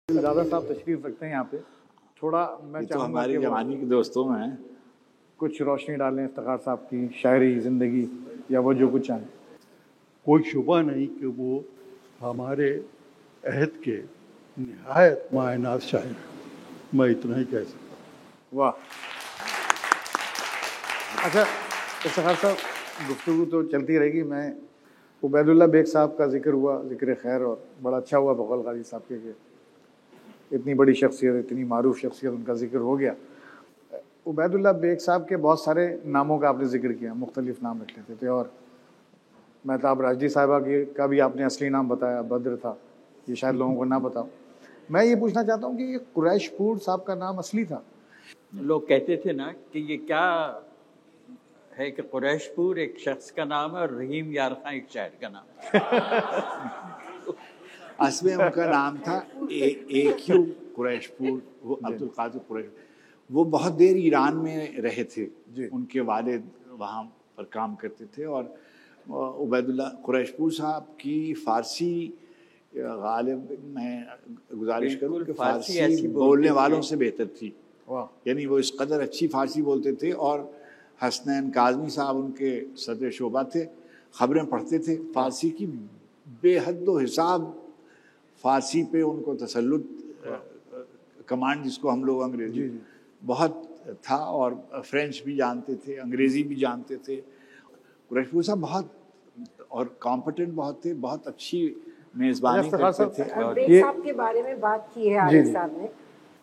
राजा साहब तशरीफ रखते हैं यहाँ पे। थोड़ा मैं तो हमारी जवानी के दोस्तों में है। कुछ रोशनी डालें इफ्तिखार साहब की शायरी, ज़िंदगी या वो जो कुछ चाहें। कोई शुबा नहीं कि वो हमारे अहद के निहायत मायनात शायर, मैं इतना ही कह सकता हूँ। वाह। अच्छा इफ्तिखार साहब, गुफ्तगू तो चलती रहेगी। मैं उबैदुल्ला बेग साहब का जिक्र हुआ, जिक्र खैर, और बड़ा अच्छा हुआ बकौल गाजी साहब के इतनी बड़ी शख्सियत, इतनी मारूफ शख्सियत, उनका जिक्र हो गया। उबैदुल्ला बेग साहब के बहुत सारे नामों का आपने जिक्र किया, मुख्तलिफ नाम रख लेते थे, और मेहताब राजदी साहिबा का भी आपने असली नाम बताया, बद्र था, ये शायद लोगों को ना पता हो। मैं ये पूछना चाहता हूँ कि ये कुरैशपुर साहब का नाम असली था? लोग कहते थे ना कि ये क्या है कि कुरैशपुर एक शख्स का नाम है और रहीम यार खां एक शायर का नाम है। असमें उनका नाम था AQ कुरैशपुर, वो अब्दुल कादिर कुरैशपुर। वो बहुत देर ईरान में रहे थे, उनके वालिद वहाँ पर काम करते थे। और उबैदुल्ला कुरैशपुर साहब की फ़ारसी गालिब मैं गुजारिश करूँ कि फ़ारसी बोलने वालों से बेहतर थी। यानी वो इस कदर अच्छी फ़ारसी बोलते थे। और हसनैन काज़मी साहब उनके सदर शोबा थे, ख़बरें पढ़ते थे फ़ारसी की, बेहद हिसाब फ़ारसी पे उनको तसल्लुत, कमांड जिसको हम लोग अंग्रेजी बहुत था, और फ्रेंच भी जानते थे, अंग्रेज़ी भी जानते थे। कुरैशपुर साहब बहुत और कॉम्पिटेंट बहुत थे, बहुत अच्छी मेज़बानी करते थे। बेग साहब के बारे में बात की है आरिफ साहब ने।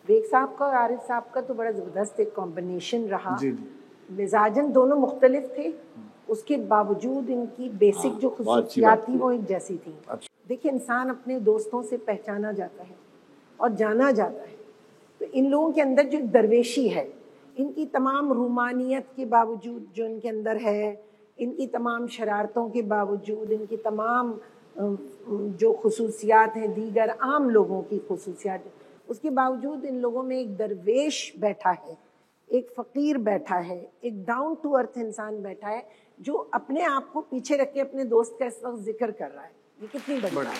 बेग साहब का और आरिफ साहब का तो बड़ा ज़बरदस्त एक कॉम्बिनेशन रहा। मिजाजन दोनों मुख्तलिफ थे, उसके बावजूद इनकी बेसिक जो खुसूसियात थी वो एक जैसी थी। देखिए, इंसान अपने दोस्तों से पहचाना जाता है और जाना जाता है। तो इन लोगों के अंदर जो दरवेशी है, इनकी तमाम रूमानियत के बावजूद जो इनके अंदर है, इनकी तमाम शरारतों के बावजूद, इनकी तमाम जो खुसूसियात हैं, दीगर आम लोगों की खुसूसियात, उसके बावजूद इन लोगों में एक दरवेश बैठा है, एक फ़कीर बैठा है, एक डाउन टू अर्थ इंसान बैठा है, जो अपने आप को पीछे रख के अपने दोस्त का इस वक्त जिक्र कर रहा है। ये कितनी बड़ी बात है।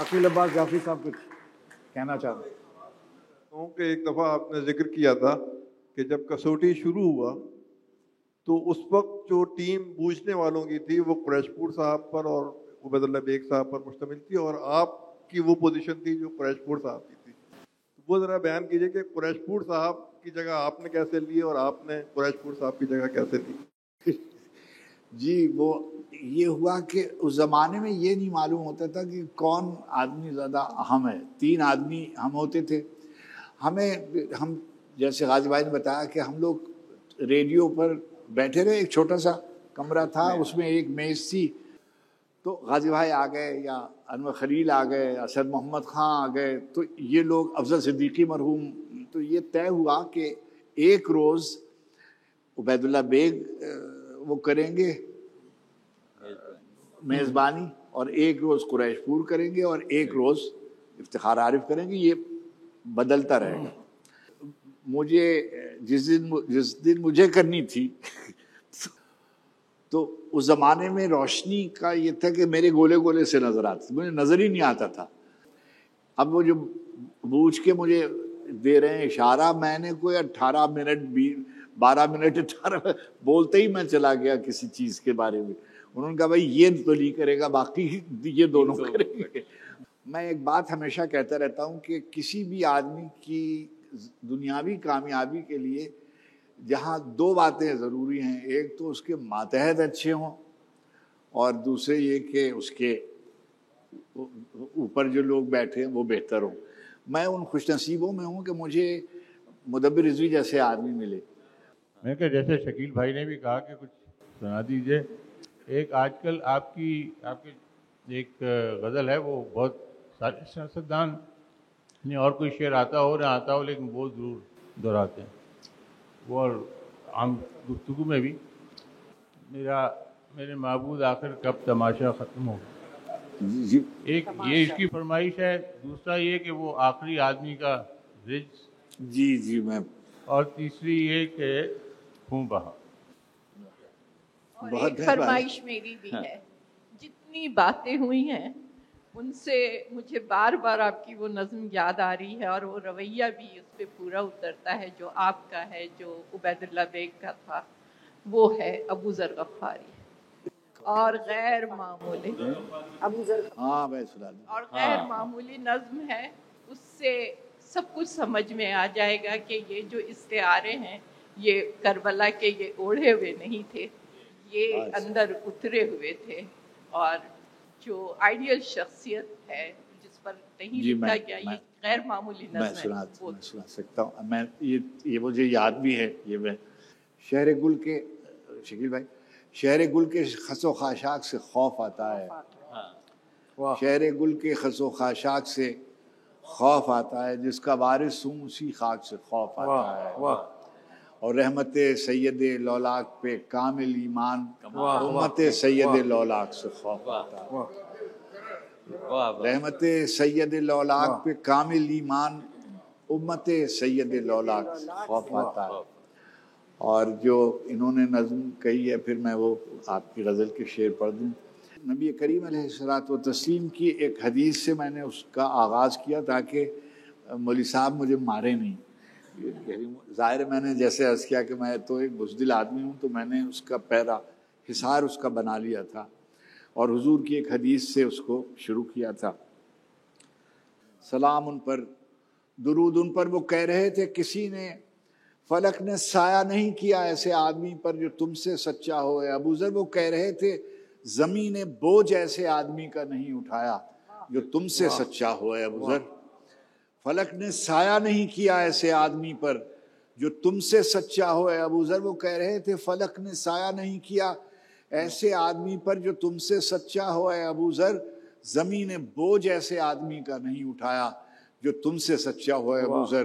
अकील अब्बास जाफरी साहब कुछ कहना चाहते हैं कि एक दफ़ा आपने जिक्र किया था कि जब कसौटी शुरू हुआ तो उस वक्त जो टीम बूझने वालों की थी वो कुरैशपुर साहब पर और उबैदुल्ला बेग साहब पर मुश्तमिल थी, और आपकी वो पोजीशन थी जो कुरैशपुर साहब की थी। तो वो ज़रा बयान कीजिए कि कुरैशपुर साहब की जगह आपने कैसे ली और आपने कुरैशपुर साहब की जगह कैसे ली? जी, वो ये हुआ कि उस ज़माने में ये नहीं मालूम होता था कि कौन आदमी ज़्यादा अहम है। 3 आदमी हम होते थे। हम जैसे गाजी भाई ने बताया कि हम लोग रेडियो पर बैठे रहे, एक छोटा सा कमरा था, उसमें एक मेज़ थी। तो गाजी भाई आ गए, या अनवर खलील आ गए, असद मोहम्मद ख़ान आ गए, तो ये लोग, अफजल सिद्दीकी मरहूम, तो ये तय हुआ कि एक रोज़ उबैदुल्ला बेग वो करेंगे मेज़बानी, और एक रोज़ कुरैशपुर करेंगे, और एक रोज़ इफ्तिखार आरिफ करेंगे। ये बदलता रहेगा। मुझे जिस दिन मुझे करनी थी तो उस ज़माने में रोशनी का ये था कि मेरे गोले गोले से नज़र आते, मुझे नज़र ही नहीं आता था। अब वो जो बूझ के मुझे दे रहे हैं इशारा, मैंने कोई 18 मिनट 12 मिनट 18 बोलते ही मैं चला गया किसी चीज़ के बारे में। उन्होंने कहा भाई ये तो नहीं करेगा, बाकी ये दोनों करेंगे। मैं एक बात हमेशा कहता रहता हूँ कि किसी भी आदमी की दुनियावी कामयाबी के लिए जहाँ 2 बातें ज़रूरी हैं, एक तो उसके मातहत अच्छे हों, और दूसरे ये कि उसके ऊपर जो लोग बैठे हैं वो बेहतर हों। मैं उन खुशनसीबों में हूँ कि मुझे मुदब्बिर रिजवी जैसे आदमी मिले। मैं क्या, जैसे शकील भाई ने भी कहा कि कुछ सुना दीजिए। एक आजकल आपकी एक गज़ल है, वो बहुत सारे सियासतदान नहीं, और कोई शेर आता हो ना आता हो, लेकिन वो ज़रूर दोहराते हैं। वो और आम गुफ्तगू में भी, मेरे महबूब आखिर कब तमाशा ख़त्म होगा। एक ये इसकी फरमाइश है, दूसरा ये कि वो आखिरी आदमी का रिज। जी मैं, और तीसरी ये कि खूं बहा। और एक फरमाइश मेरी भी है, जितनी बातें हुई हैं उनसे मुझे बार बार आपकी वो नज़्म याद आ रही है और वो रवैया भी उस पर पूरा उतरता है जो आपका है, जो उबैदुल्लाह बेग का था, वो है अबू ज़र गफ्फारी और गैर मामूली अबू ज़र हाँ मैं सुना दूँ। और गैर मामूली नज़्म है। उससे सब कुछ समझ में आ जाएगा कि ये जो इस्तिआरे हैं ये करबला के ये ओढ़े हुए नहीं थे, ये अंदर उतरे हुए थे। और जो आइडियल शख्सियत है जिस पर नहीं लिखा गया, ये गैर मामूली मैं नज़्म है। सुना सकता हूँ। मैं ये मुझे याद भी है। ये मैं शहर गुल के शकील भाई, शहर गुल के खसो खाशाक से खौफ आता है। शहर गुल के खसो खाशाक से खौफ आता है, जिसका वारिस हूँ उसी खाक से खौफ आता है। और रहमत सैयद लौलाक पे कामिल ईमान, उम्मत सैयद लौलाक से खौफ आता है। रहमत सैयद लौलाक पे कामिल ईमान, उम्मत सैयद लौलाक से खौफ आता है। और जो इन्होंने नज़्म कही है, फिर मैं वो आपकी गज़ल के शेर पढ़ दूँ। नबी करीम अलैहिस्सलातु व तस्लीम की एक हदीस से मैंने उसका आगाज़ किया ताकि मौलवी साहब मुझे मारे नहीं। ज़ाहिर मैंने जैसे अर्ज़ किया कि मैं तो एक बुज़दिल आदमी हूँ, तो मैंने उसका पहरा हिसार उसका बना लिया था और हुजूर की एक हदीस से उसको शुरू किया था। सलाम उन पर, दुरूद उन पर। वो कह रहे थे किसी ने फलक ने साया नहीं किया ऐसे आदमी पर जो तुमसे सच्चा हो। अबू ज़र वो कह रहे थे ज़मीन ने बोझ ऐसे आदमी का नहीं उठाया जो तुमसे सच्चा हो। अबू ज़र फलक ने साया नहीं किया ऐसे आदमी पर जो तुमसे सच्चा हो। अबू ज़र वो कह रहे थे फलक ने साया नहीं किया ऐसे आदमी पर जो तुमसे सच्चा हो। अबू ज़र ज़मीन ने बोझ ऐसे आदमी का नहीं उठाया जो तुमसे सच्चा हो। अबू ज़र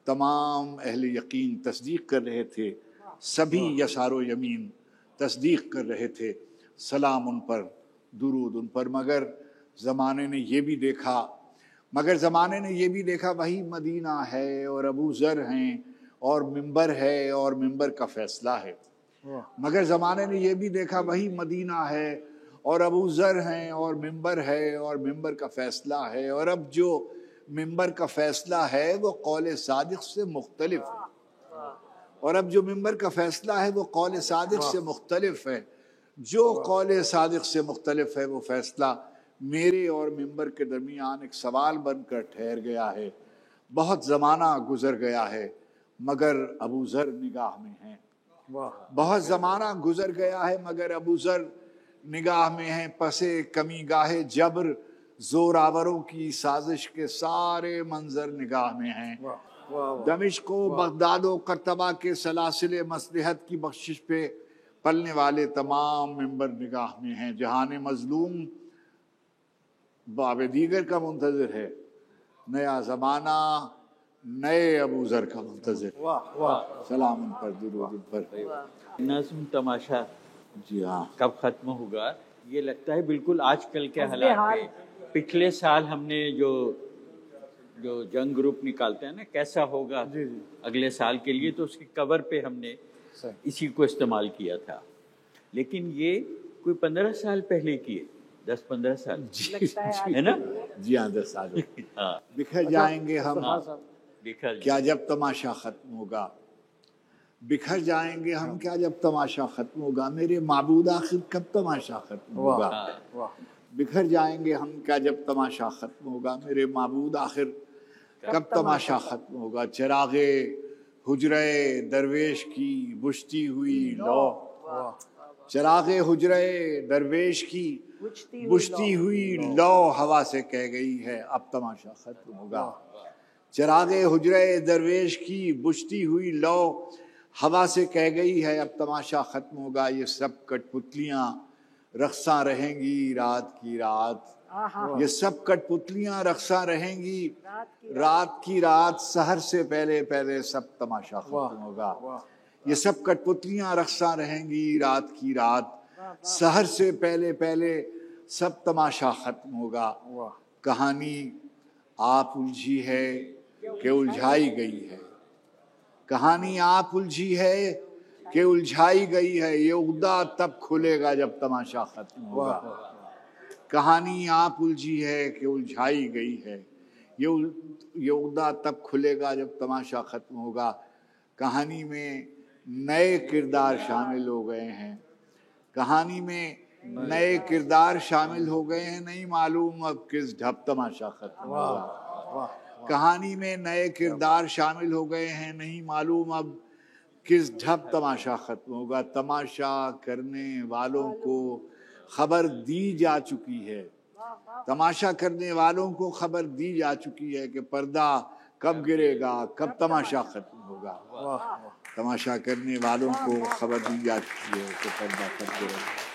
तमाम अहले यकीन तस्दीक कर रहे थे, सभी यसारो यमीन तस्दीक कर रहे थे। सलाम उन पर, दुरूद उन पर। मगर ज़माने ने ये भी देखा वही मदीना है और अबू ज़र हैं और मिंबर है और मिंबर का फ़ैसला है। मगर ज़माने ने ये भी देखा वही मदीना है और अबू ज़र हैं और मिंबर है और मिंबर का फ़ैसला है। और अब जो मिंबर का फ़ैसला है वो कौल सादिक़ से मुख्तलिफ है। और अब जो मिंबर का फ़ैसला है वो कौल सादिक़ से मुख्तलिफ है। जो कौल सादिक़ से मुख्तलिफ है वो फ़ैसला मेरे और मिंबर के दरमियान एक सवाल बनकर ठहर गया है। बहुत ज़माना गुज़र गया है मगर अबू ज़र निगाह में हैं। बहुत ज़माना गुज़र गया है मगर अबू ज़र निगाह में हैं। पसे कमी गाहे जबर ज़ोरावरों की साजिश के सारे मंजर निगाह में हैं। दमिश्क व बगदाद व करतबा के सलासिल मसलहत की बख्शिश पे पलने वाले तमाम मिंबर निगाह में हैं। जहान मज़लूम बाब दीगर का मुंतज़िर है, नया ज़माना नए अबू ज़र का मुंतज़िर। सलाम उन पर, दुरूद उन पर। नज़्म तमाशा जी हाँ, कब ख़त्म होगा ये लगता है बिल्कुल आजकल के हालात में। पिछले साल हमने जो जंग ग्रुप निकालते हैं ना, कैसा होगा अगले साल के लिए, तो उसकी कवर पे हमने इसी को इस्तेमाल किया था। लेकिन ये कोई 15 साल पहले की है, 10-15 साल है ना? जी हाँ, 10 साल। हाँ। बिखर जाएंगे हम, क्या जब तमाशा खत्म होगा। बिखर जाएंगे हम क्या जब तमाशा खत्म होगा। मेरे माबूद आखिर कब तमाशा खत्म होगा। बिखर जाएंगे हम क्या जब तमाशा खत्म होगा। मेरे माबूद आखिर कब तमाशा खत्म होगा। चिरागे हुजरे दरवेश की बुझती हुई लौ। चिरागे हुजरे दरवेश की बुझती हुई लौ हवा से कह गई है अब तमाशा खत्म होगा। चिरागे हुजरे दरवेश की बुझती हुई लौ हवा से कह गई है अब तमाशा खत्म होगा। ये सब कठपुतलियाँ रक़्सां रहेंगी रात की रात। ये सब कठपुतलियाँ रक़्सां रहेंगी रात की रात। सहर से पहले पहले सब तमाशा खत्म होगा। ये सब कठपुतलियाँ रक़्सां रहेंगी रात की रात। सहर से पहले पहले सब तमाशा खत्म होगा। कहानी आप उलझी है कि उलझाई गई है। कहानी आप उलझी है कि उलझाई गई है। ये उगदा तब खुलेगा जब तमाशा खत्म होगा। कहानी आप उलझी है कि उलझाई गई है, ये उगदा तब खुलेगा जब तमाशा खत्म होगा। कहानी में नए किरदार शामिल हो गए हैं, कहानी में नए किरदार शामिल हो गए हैं, नहीं मालूम अब किस ढब तमाशा खत्म होगा। कहानी में नए किरदार शामिल हो गए हैं, नहीं मालूम अब किस ढब तमाशा खत्म होगा। तमाशा करने वालों को खबर दी जा चुकी है, तमाशा करने वालों को खबर दी जा चुकी है कि पर्दा कब गिरेगा, कब तमाशा खत्म होगा। तमाशा करने वालों को खबर दी जा चुकी है कि पर्दा कब गिरेगा।